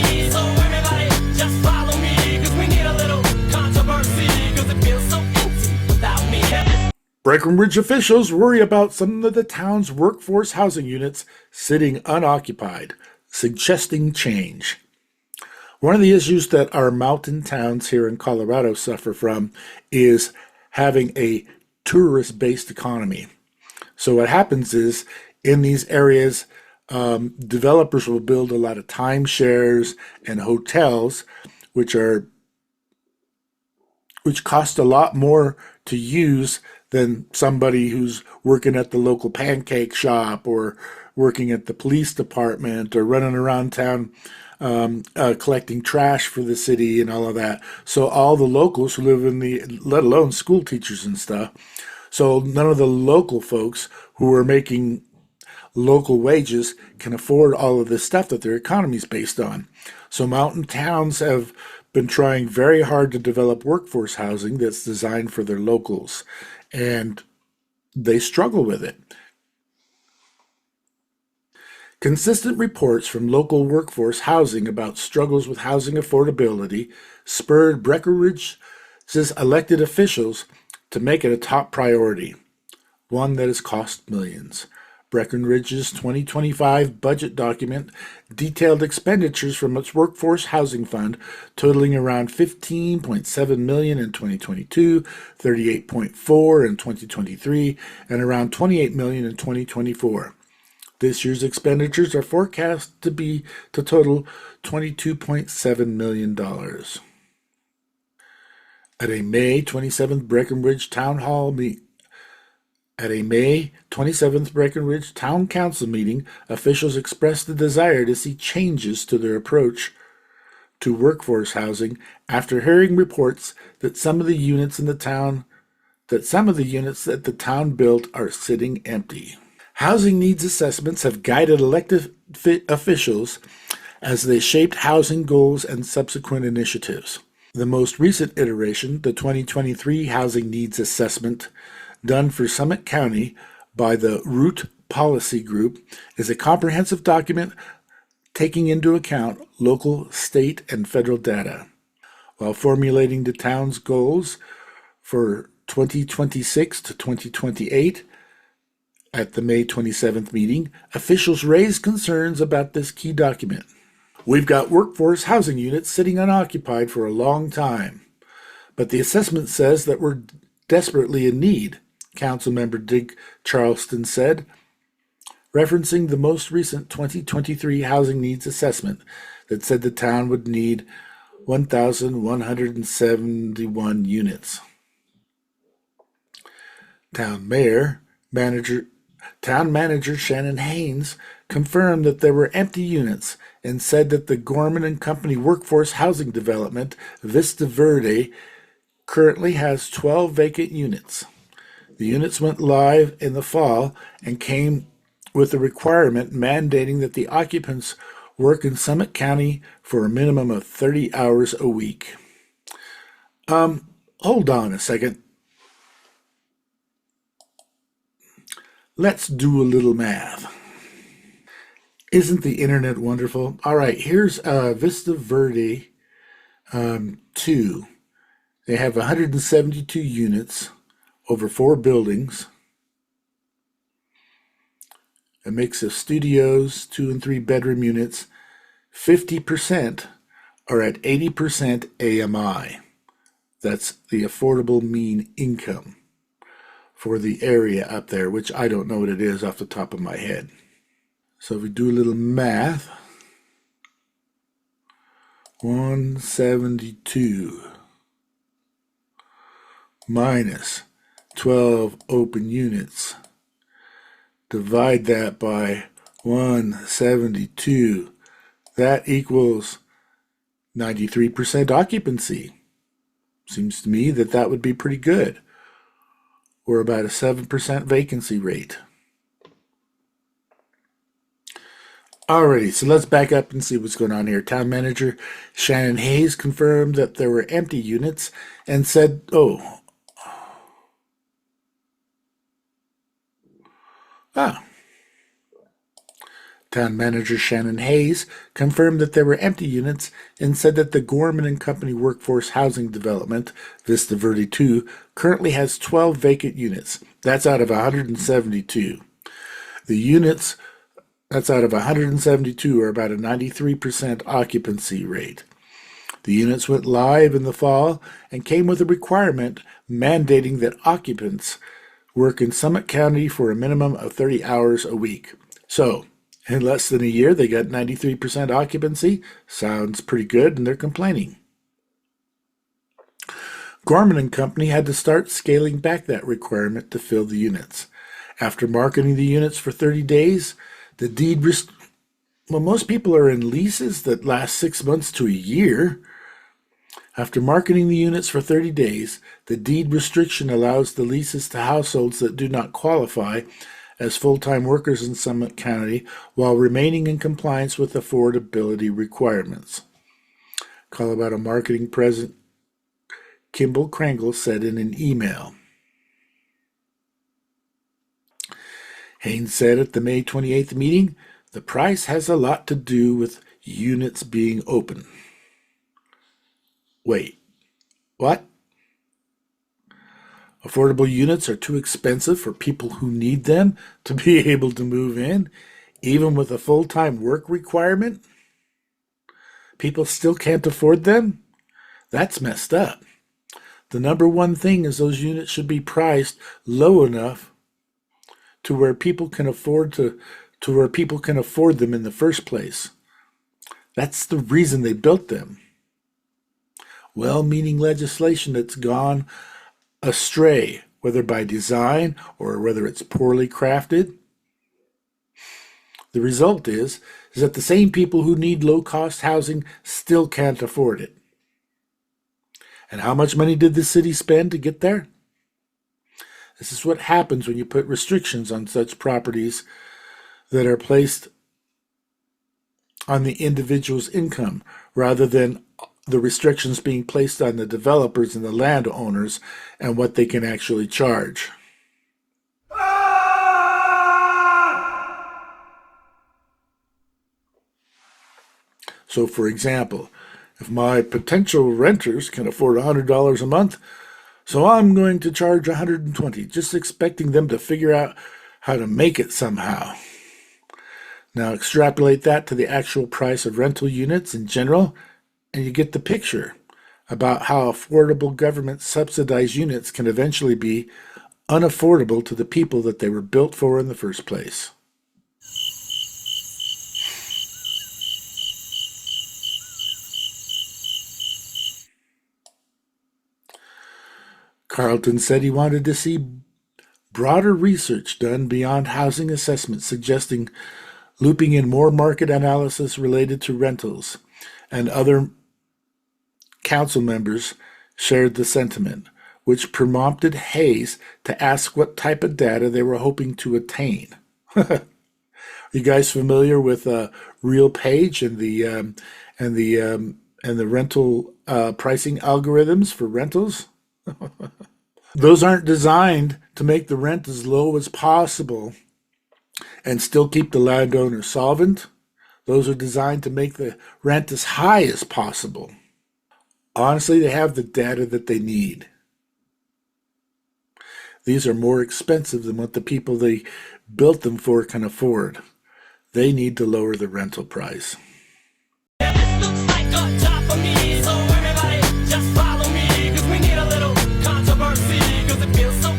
me. So everybody just follow me, cause we need a little controversy, cause it feels so empty without me. Breckenridge officials worry about some of the town's workforce housing units sitting unoccupied, suggesting change. One of the issues that our mountain towns here in Colorado suffer from is having a tourist-based economy. So what happens is in these areas, developers will build a lot of timeshares and hotels, which cost a lot more to use than somebody who's working at the local pancake shop or working at the police department or running around town collecting trash for the city and all of that. So all the locals who live in let alone school teachers and stuff. So none of the local folks who are making local wages can afford all of this stuff that their economy is based on. So mountain towns have been trying very hard to develop workforce housing that's designed for their locals, and they struggle with it. Consistent reports from local workforce housing about struggles with housing affordability spurred Breckenridge's elected officials to make it a top priority, one that has cost millions. Breckenridge's 2025 budget document detailed expenditures from its workforce housing fund totaling around $15.7 million in 2022, $38.4 million in 2023, and around $28 million in 2024. This year's expenditures are forecast to total $22.7 million. At a May 27th Breckenridge Breckenridge Town Council meeting, officials expressed the desire to see changes to their approach to workforce housing after hearing reports that some of the units that the town built are sitting empty. Housing needs assessments have guided elected officials as they shaped housing goals and subsequent initiatives. The most recent iteration, the 2023 Housing Needs Assessment, done for Summit County by the Root Policy Group, is a comprehensive document taking into account local, state, and federal data. While formulating the town's goals for 2026 to 2028, at the May 27th meeting, officials raised concerns about this key document. We've got workforce housing units sitting unoccupied for a long time, but the assessment says that we're desperately in need, Councilmember Dick Charleston said, referencing the most recent 2023 Housing Needs Assessment that said the town would need 1,171 units. Town Manager Shannon Haynes confirmed that there were empty units and said that the Gorman and Company workforce housing development, Vista Verde, currently has 12 vacant units. The units went live in the fall and came with a requirement mandating that the occupants work in Summit County for a minimum of 30 hours a week. Hold on a second. Let's do a little math. Isn't the internet wonderful? All right, here's Vista Verde 2. They have 172 units over 4 buildings. A mix of studios, 2 and 3 bedroom units. 50% are at 80% AMI. That's the affordable mean income for the area up there, which I don't know what it is off the top of my head. So if we do a little math, 172 minus 12 open units, divide that by 172, that equals 93% occupancy. Seems to me that that would be pretty good, or about a 7% vacancy rate. Alrighty, so let's back up and see what's going on here. Town Manager Shannon Hayes confirmed that there were empty units and said, Town manager Shannon Hayes confirmed that there were empty units and said that the Gorman and Company Workforce Housing Development, Vista Verde 2, currently has 12 vacant units. That's out of 172. The units, that's out of 172, are about a 93% occupancy rate. The units went live in the fall and came with a requirement mandating that occupants work in Summit County for a minimum of 30 hours a week. So, in less than a year, they got 93% occupancy. Sounds pretty good, and they're complaining. Gorman and Company had to start scaling back that requirement to fill the units. After marketing the units for 30 days, the deed most people are in leases that last 6 months to a year. After marketing the units for 30 days, the deed restriction allows the leases to households that do not qualify as full-time workers in Summit County while remaining in compliance with affordability requirements. Colorado Marketing President Kimball Krangle said in an email. Haynes said at the May 28th meeting, the price has a lot to do with units being open. Wait, what? Affordable units are too expensive for people who need them to be able to move in, even with a full-time work requirement? People still can't afford them? That's messed up. The number one thing is those units should be priced low enough to where people can afford them in the first place. That's the reason they built them. Well-meaning legislation that's gone astray, whether by design or whether it's poorly crafted. The result is that the same people who need low-cost housing still can't afford it. And how much money did the city spend to get there? This is what happens when you put restrictions on such properties that are placed on the individual's income rather than the restrictions being placed on the developers and the landowners and what they can actually charge. So, for example, if my potential renters can afford $100 a month, so I'm going to charge $120, just expecting them to figure out how to make it somehow. Now extrapolate that to the actual price of rental units in general, and you get the picture about how affordable government-subsidized units can eventually be unaffordable to the people that they were built for in the first place. Carlton said he wanted to see broader research done beyond housing assessments, suggesting looping in more market analysis related to rentals, and other council members shared the sentiment, which prompted Hayes to ask what type of data they were hoping to attain. Are you guys familiar with RealPage and the rental pricing algorithms for rentals? Those aren't designed to make the rent as low as possible and still keep the landowner solvent. Those are designed to make the rent as high as possible. Honestly, they have the data that they need. These are more expensive than what the people they built them for can afford. They need to lower the rental price. Yeah, this looks like a job for me, so everybody just follow me, 'cause we need a little controversy, 'cause it feels so